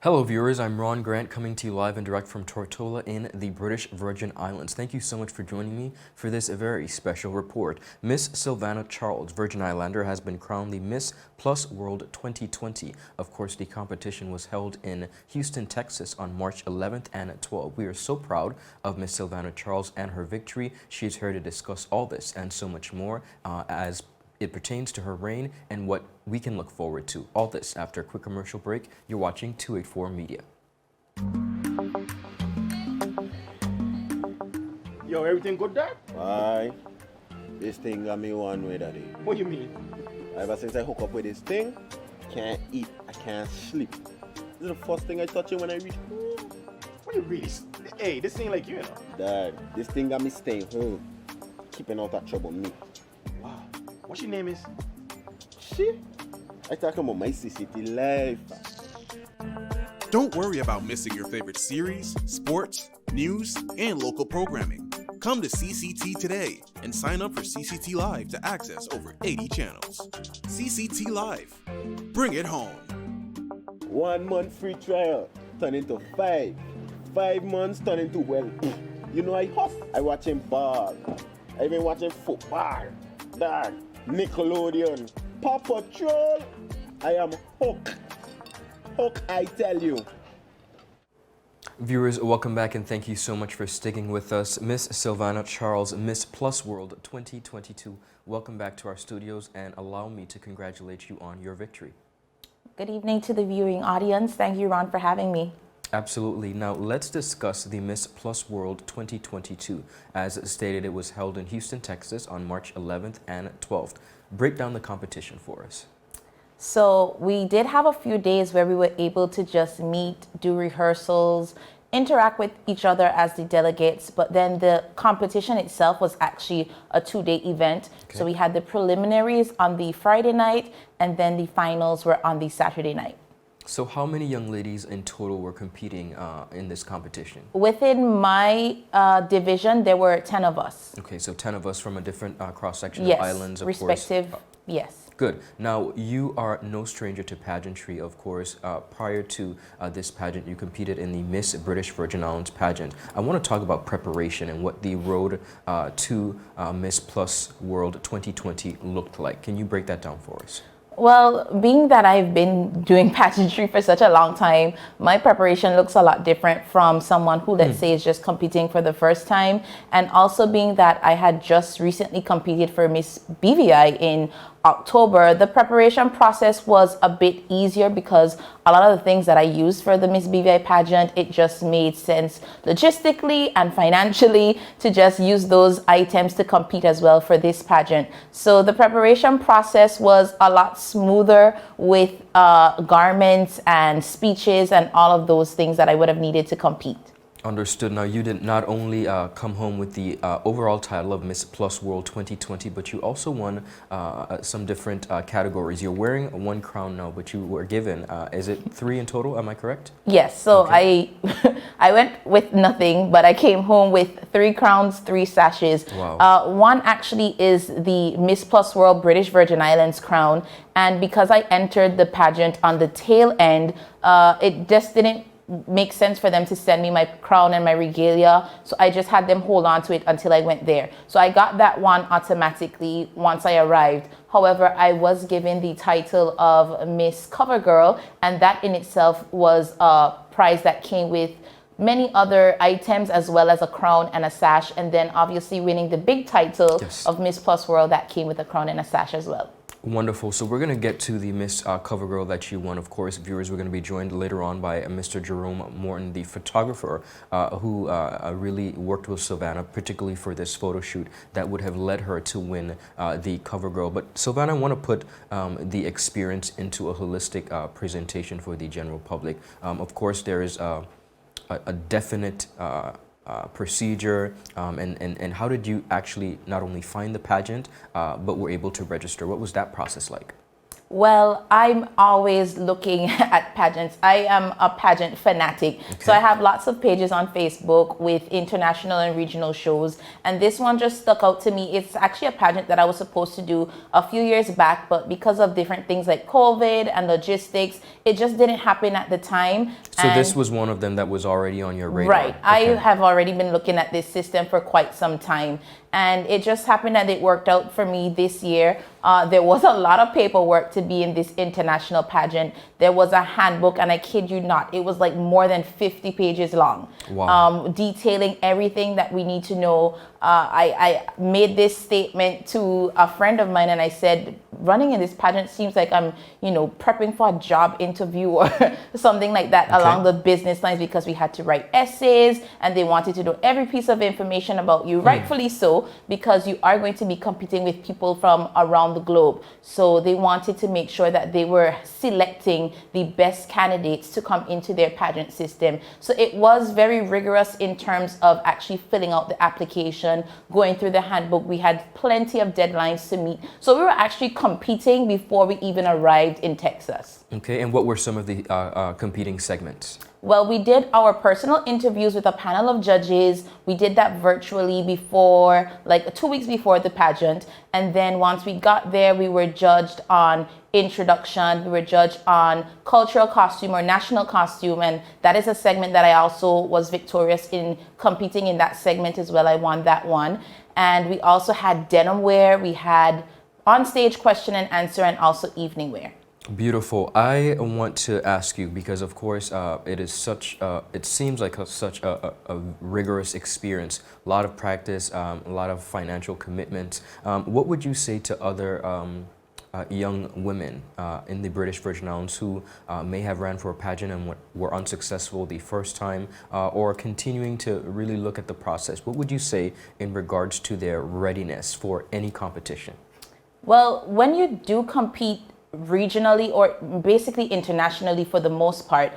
Hello viewers, I'm Ron Grant coming to you live and direct from Tortola in the British Virgin Islands. Thank you so much for joining me for this very special report. Miss Sylvanna Charles, Virgin Islander, has been crowned the Miss Plus World 2020. Of course, the competition was held in Houston, Texas on March 11th and 12th. We are so proud of Miss Sylvanna Charles and her victory. She is here to discuss all this and so much more as it pertains to her reign and what we can look forward to. All this after a quick commercial break. You're watching 284 Media. Yo, everything good there? Aye. This thing got me one way, daddy. What do you mean? Ever since I hook up with this thing, can't eat, I can't sleep. This is the first thing I touch it when I reach home. What do you really? Hey, this ain't like you know. Dad, this thing got me staying home, keeping out that trouble me. Wow. What your name is? Shit. I talking about my CCT life. Don't worry about missing your favorite series, sports, news, and local programming. Come to CCT today and sign up for CCT Live to access over 80 channels. CCT Live. Bring it home. 1 month free trial turn into 5. 5 months turn into, well, you know I huff. I watching ball. I been watching football. Dad, Nickelodeon, Paw Patrol. I am hooked. Hook, I tell you. Viewers, welcome back and thank you so much for sticking with us. Miss Sylvanna Charles, Miss Plus World 2022. Welcome back to our studios and allow me to congratulate you on your victory. Good evening to the viewing audience. Thank you, Ron, for having me. Absolutely. Now let's discuss the Miss Plus World 2022. As stated, it was held in Houston, Texas on March 11th and 12th. Break down the competition for us. So we did have a few days where we were able to just meet, do rehearsals, interact with each other as the delegates, but then the competition itself was actually a 2-day event. Okay. So we had the preliminaries on the Friday night and then the finals were on the Saturday night. So how many young ladies in total were competing in this competition? Within my division, there were 10 of us. Okay, so 10 of us from a different cross-section Yes, of islands, of respective, course. yes. Good. Now, you are no stranger to pageantry, of course. Prior to this pageant, you competed in the Miss British Virgin Islands pageant. I want to talk about preparation and what the road to Miss Plus World 2020 looked like. Can you break that down for us? Well, being that I've been doing pageantry for such a long time, my preparation looks a lot different from someone who, let's say, is just competing for the first time. And also being that I had just recently competed for Miss BVI in October, the preparation process was a bit easier because a lot of the things that I used for the Miss BVI pageant, it just made sense logistically and financially to just use those items to compete as well for this pageant. So the preparation process was a lot smoother with garments and speeches and all of those things that I would have needed to compete. Understood. Now, you did not only come home with the overall title of Miss Plus World 2020, but you also won some different categories. You're wearing one crown now, but you were given, is it 3 in total? Am I correct? Yes. So Okay. I went with nothing, but I came home with 3 crowns, 3 sashes. Wow. One actually is the Miss Plus World British Virgin Islands crown. And because I entered the pageant on the tail end, it just didn't make sense for them to send me my crown and my regalia, so I just had them hold on to it until I went there. So I got that one automatically once I arrived. However, I was given the title of Miss Cover Girl, and that in itself was a prize that came with many other items as well as a crown and a sash, and then obviously winning the big title Yes. of Miss Plus World that came with a crown and a sash as well. Wonderful. So we're going to get to the Miss Cover Girl that you won. Of course, viewers, we're going to be joined later on by Mr. Jerome Morton, the photographer who really worked with Sylvanna, particularly for this photo shoot that would have led her to win the Cover Girl. But Sylvanna, I want to put the experience into a holistic presentation for the general public. Of course, there is a definite procedure, and how did you actually not only find the pageant, but were able to register? What was that process like? Well, I'm always looking at pageants. I am a pageant fanatic. So I have lots of pages on Facebook with international and regional shows. And this one just stuck out to me. It's actually a pageant that I was supposed to do a few years back, but because of different things like COVID and logistics, it just didn't happen at the time. So this was one of them that was already on your radar? Right. I have already been looking at this system for quite some time. And it just happened that it worked out for me this year. There was a lot of paperwork to be in this international pageant. There was a handbook, and I kid you not, it was like more than 50 pages long. Wow. Detailing everything that we need to know. I made this statement to a friend of mine, and I said, running in this pageant seems like I'm, prepping for a job interview or something like that along the business lines, because we had to write essays and they wanted to know every piece of information about you, rightfully so, because you are going to be competing with people from around the globe. So they wanted to make sure that they were selecting the best candidates to come into their pageant system. So it was very rigorous in terms of actually filling out the application, going through the handbook. We had plenty of deadlines to meet. So we were actually competing before we even arrived in Texas. Okay, and what were some of the competing segments? Well, we did our personal interviews with a panel of judges. We did that virtually before, like 2 weeks before the pageant. And then once we got there, we were judged on introduction. We were judged on cultural costume or national costume. And that is a segment that I also was victorious in competing in that segment as well. I won that one. And we also had denim wear. We had on-stage question and answer, and also evening wear. Beautiful. I want to ask you, because of course it is such, it seems like such a rigorous experience, a lot of practice, a lot of financial commitment. What would you say to other young women in the British Virgin Islands who may have ran for a pageant and were unsuccessful the first time, or continuing to really look at the process? What would you say in regards to their readiness for any competition? Well, when you do compete regionally or basically internationally for the most part,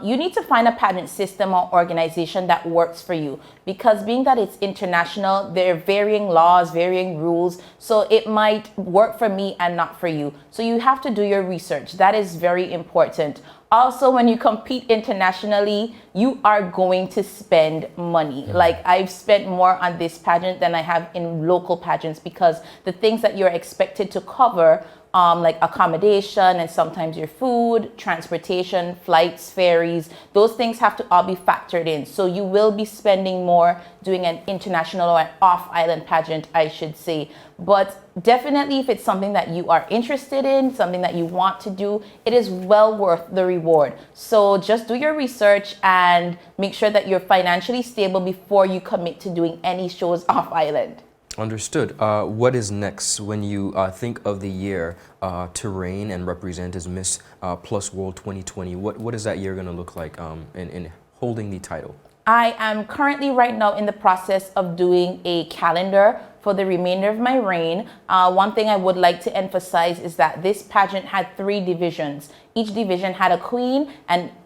you need to find a pageant system or organization that works for you, because being that it's international, there are varying laws, varying rules, so it might work for me and not for you. So you have to do your research. That is very important. Also, when you compete internationally, you are going to spend money. Like, I've spent more on this pageant than I have in local pageants, because the things that you're expected to cover, like accommodation and sometimes your food, transportation, flights, ferries, those things have to all be factored in. So you will be spending more doing an international or an off-island pageant, I should say. But definitely, if it's something that you are interested in, something that you want to do, it is well worth the reward. So just do your research and make sure that you're financially stable before you commit to doing any shows off-island. Understood. What is next when you think of the year to reign and represent as Miss Plus World 2020? What is that year going to look like in holding the title? I am currently right now in the process of doing a calendar for the remainder of my reign. One thing I would like to emphasize is that this pageant had 3 divisions. Each division had a queen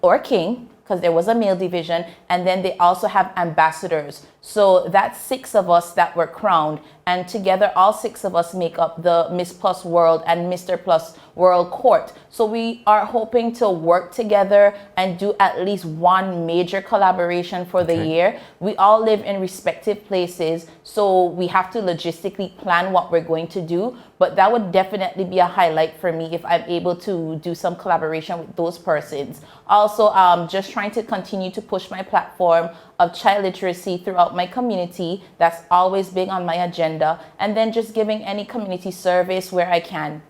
or king, because there was a male division, and then they also have ambassadors. So that's 6 of us that were crowned, and together all 6 of us make up the Miss Plus World and Mr. Plus World Court. So we are hoping to work together and do at least one major collaboration for the year. We all live in respective places, so we have to logistically plan what we're going to do, but that would definitely be a highlight for me if I'm able to do some collaboration with those persons. Also, just trying to continue to push my platform of child literacy throughout my community. That's always big on my agenda. And then just giving any community service where I can.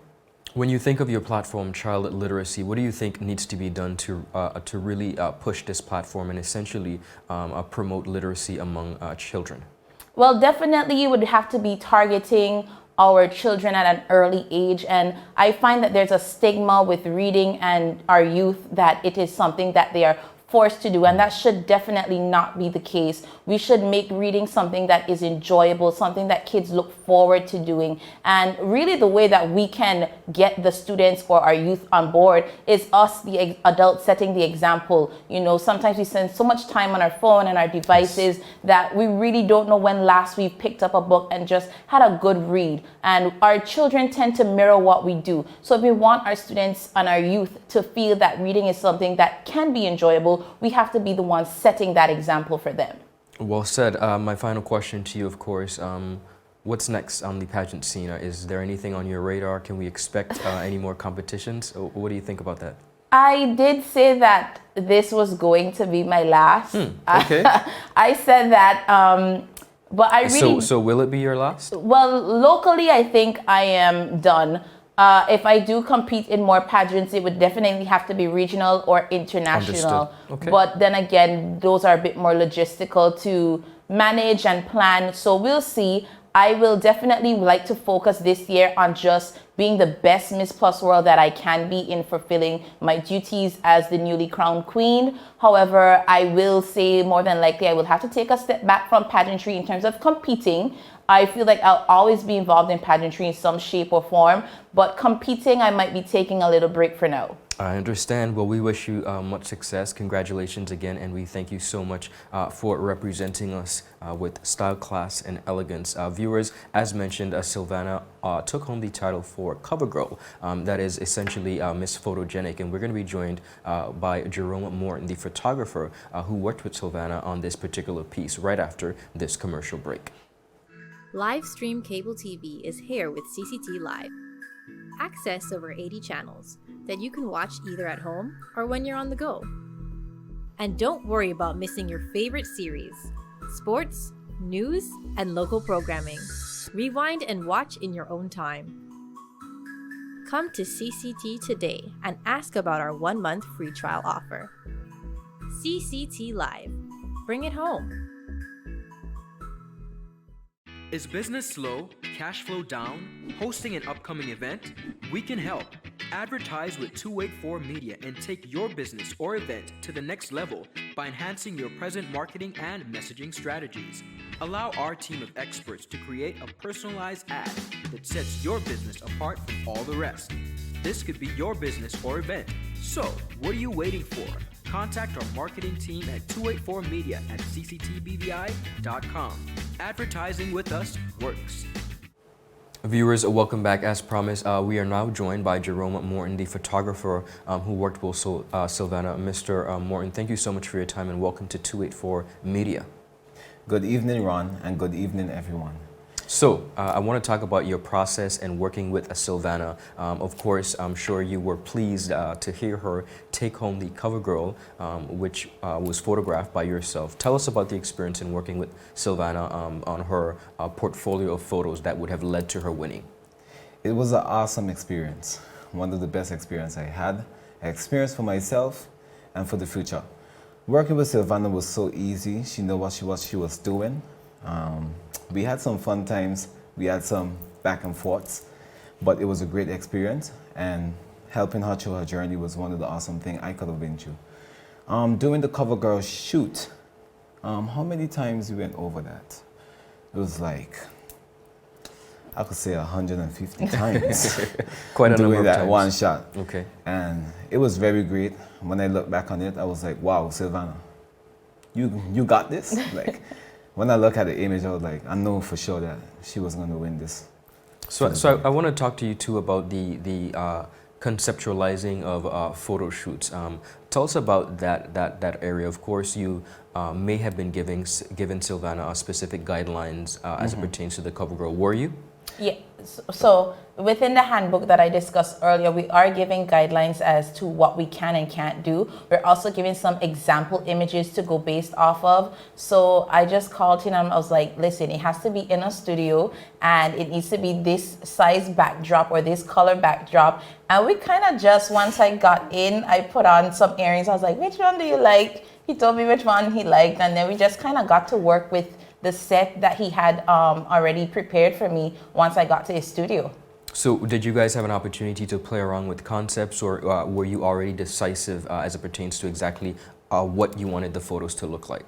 When you think of your platform, child literacy, what do you think needs to be done to really push this platform and essentially promote literacy among children? Well, definitely you would have to be targeting our children at an early age. And I find that there's a stigma with reading and our youth that it is something that they are forced to do, and that should definitely not be the case. We should make reading something that is enjoyable, something that kids look forward to doing. And really the way that we can get the students or our youth on board is us, the adults, setting the example. You know, sometimes we spend so much time on our phone and our devices that we really don't know when last we've picked up a book and just had a good read. And our children tend to mirror what we do. So if we want our students and our youth to feel that reading is something that can be enjoyable, we have to be the ones setting that example for them. Well said. My final question to you, of course, what's next on the pageant scene? Is there anything on your radar? Can we expect any more competitions? What do you think about that? I did say that this was going to be my last. Okay. I said that, but I really... So will it be your last? Well, locally, I think I am done. If I do compete in more pageants, it would definitely have to be regional or international. Okay. But then again, those are a bit more logistical to manage and plan. So we'll see. I will definitely like to focus this year on just being the best Miss Plus World that I can be in fulfilling my duties as the newly crowned queen. However, I will say more than likely I will have to take a step back from pageantry in terms of competing. I feel like I'll always be involved in pageantry in some shape or form, but competing, I might be taking a little break for now. I understand. Well, we wish you much success. Congratulations again, and we thank you so much for representing us with style, class, and elegance. Viewers, as mentioned, Sylvanna took home the title for Cover Girl. That is essentially Miss Photogenic, and we're going to be joined by Jerome Morton, the photographer who worked with Sylvanna on this particular piece right after this commercial break. Live stream cable TV is here with CCT Live. Access over 80 channels that you can watch either at home or when you're on the go. And don't worry about missing your favorite series, sports, news, and local programming. Rewind and watch in your own time. Come to CCT today and ask about our 1-month free trial offer. CCT Live. Bring it home. Is business slow, cash flow down, hosting an upcoming event? We can help. Advertise with 284 Media and take your business or event to the next level by enhancing your present marketing and messaging strategies. Allow our team of experts to create a personalized ad that sets your business apart from all the rest. This could be your business or event. So, what are you waiting for? Contact our marketing team at 284media at cctbvi.com. Advertising with us works. Viewers, welcome back. As promised, we are now joined by Jerome Morton, the photographer who worked with Sylvanna. Mr. Morton, thank you so much for your time and welcome to 284 Media. Good evening, Ron, and good evening, everyone. So, I want to talk about your process and working with Sylvanna. Of course, I'm sure you were pleased to hear her take home the cover girl, which was photographed by yourself. Tell us about the experience in working with Sylvanna on her portfolio of photos that would have led to her winning. It was an awesome experience, one of the best experiences I had. I experienced for myself and for the future. Working with Sylvanna was so easy. She knew what she was doing. We had some fun times, we had some back and forths, but it was a great experience, and helping her through her journey was one of the awesome things I could have been through. Doing the cover girl shoot, how many times we went over that? It was like, I could say 150 times. Quite a number doing of that times. one shot. Okay. And it was very great. When I look back on it, I was like, wow, Sylvanna, you got this? Like, when I look at the image, I was like, I know for sure that she was going to win this. So I want to talk to you too about the conceptualizing of photo shoots. Tell us about that area. Of course, you may have been given Sylvanna specific guidelines as it pertains to the cover girl. Were you? Yeah, so within the handbook that I discussed earlier, we are giving guidelines as to what we can and can't do. We're also giving some example images to go based off of. So I just called him and I was like, listen, it has to be in a studio and it needs to be this size backdrop or this color backdrop. And we kind of just, once I got in, I put on some earrings. I was like, which one do you like? He told me which one he liked. And then we just kind of got to work with the set that he had already prepared for me once I got to his studio. So did you guys have an opportunity to play around with concepts, or were you already decisive as it pertains to exactly what you wanted the photos to look like?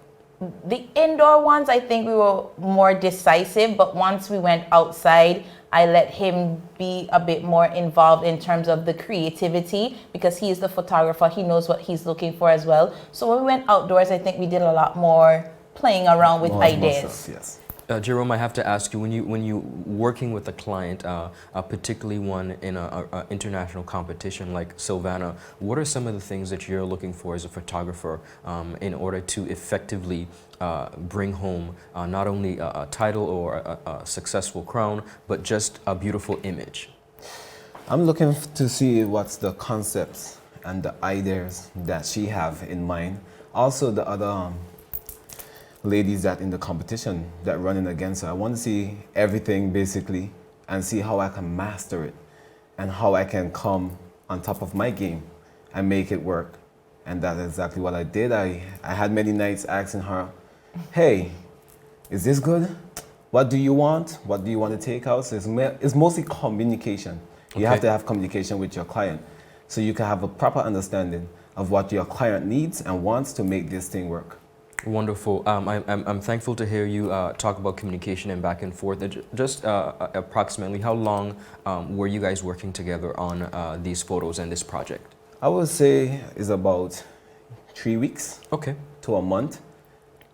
The indoor ones, I think we were more decisive, but once we went outside, I let him be a bit more involved in terms of the creativity because he's the photographer. He knows what he's looking for as well. So when we went outdoors, I think we did a lot more playing around with ideas. Stuff, yes. Jerome, I have to ask you, when you working with a client, particularly one in a international competition like Sylvanna, what are some of the things that you're looking for as a photographer in order to effectively bring home not only a title or a successful crown, but just a beautiful image? I'm looking to see what's the concepts and the ideas that she have in mind. Also, the other ladies that in the competition that running against her. I want to see everything basically and see how I can master it and how I can come on top of my game and make it work. And that's exactly what I did. I had many nights asking her, hey, is this good? What do you want? What do you want to take out? So it's mostly communication. You have to have communication with your client so you can have a proper understanding of what your client needs and wants to make this thing work. Wonderful. I'm thankful to hear you talk about communication and back and forth. Just approximately, how long were you guys working together on these photos and this project? I would say it's about 3 weeks to a month.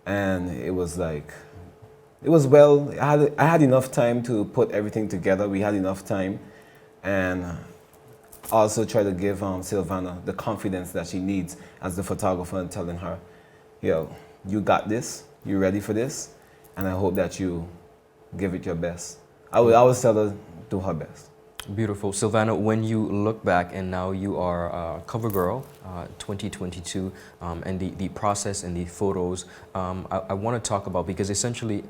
And it was like, it was well, I had enough time to put everything together. We had enough time. And also try to give Sylvanna the confidence that she needs as the photographer and telling her, yo, you got this, you ready for this, and I hope that you give it your best. I would always tell her, do her best. Beautiful. Sylvanna, when you look back and now you are Cover Girl 2022 and the process and the photos, I want to talk about, because essentially,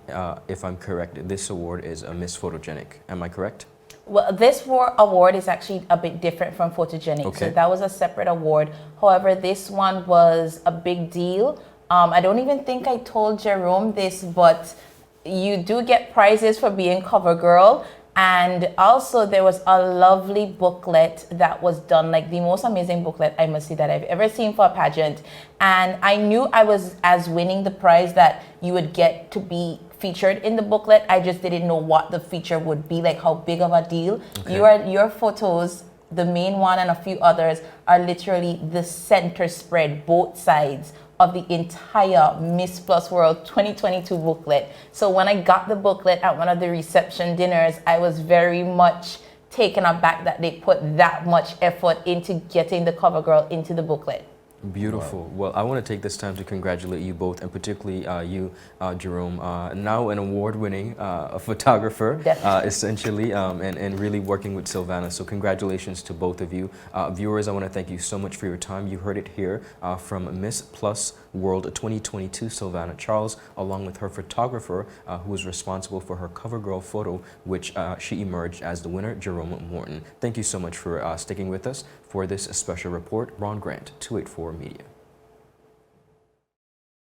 if I'm correct, this award is a Miss Photogenic. Am I correct? Well, this award is actually a bit different from Photogenic. So that was a separate award. However, this one was a big deal. I don't even think I told Jerome this, but you do get prizes for being Cover Girl. And also there was a lovely booklet that was done, like the most amazing booklet, I must say, that I've ever seen for a pageant. And I knew I was, as winning the prize, that you would get to be featured in the booklet. I just didn't know what the feature would be, like how big of a deal. Your photos, the main one and a few others, are literally the center spread, both sides of the entire Miss Plus World 2022 booklet. So when I got the booklet at one of the reception dinners, I was very much taken aback that they put that much effort into getting the Cover Girl into the booklet. Beautiful. Wow. Well, I want to take this time to congratulate you both, and particularly you, Jerome, now an award-winning photographer, essentially, and really working with Sylvanna. So congratulations to both of you. Viewers, I want to thank you so much for your time. You heard it here from Miss Plus World 2022, Sylvanna Charles, along with her photographer, who is responsible for her Cover Girl photo, which she emerged as the winner, Jerome Morton. Thank you so much for sticking with us for this special report. Ron Grant, 284 Media.